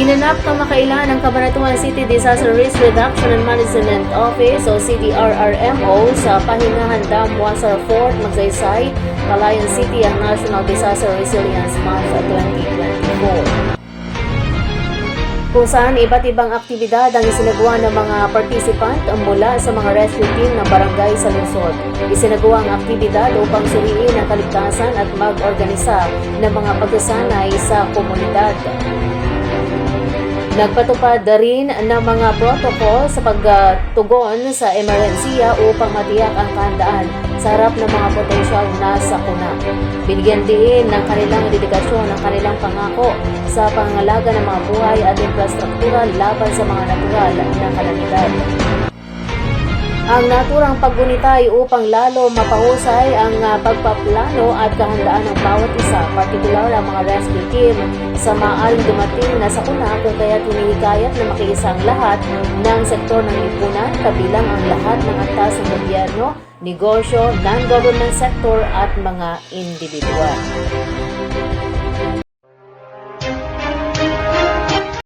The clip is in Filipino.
Ginanap kamakailan ng Cabanatuan City Disaster Risk Reduction and Management Office o CDRRMO sa Pahingahan Dam Wasar Fort, Magsaysay, Palayan City ang National Disaster Resilience Month 2024. Kung saan iba't ibang aktibidad ang isinagawa ng mga participant mula sa mga rescue team ng barangay sa lungsod. Isinagawa ang aktibidad upang suriin ang kaligtasan at mag-organisa ng mga pagsasanay sa komunidad. Nagpatupad rin ng mga protocol sa pagtugon sa emerhensiya upang matiyak ang kahandaan sa harap ng mga potensyal na sakuna. Binigyan din ng kanilang dedikasyon ang kanilang pangako sa pangangalaga ng mga buhay at infrastruktura laban sa mga natural na kalamidad. Ang naturang paggunitay upang lalo mapahusay ang pagpaplano at kahandaan ng bawat isa, partikular ang mga rescue team sa maaaring dumating na sakuna kung kaya't hinihikayat na makiisa ang lahat ng sektor ng lipunan, kabilang ang lahat ng antas ng gobyerno, negosyo, non-government sector at mga individual.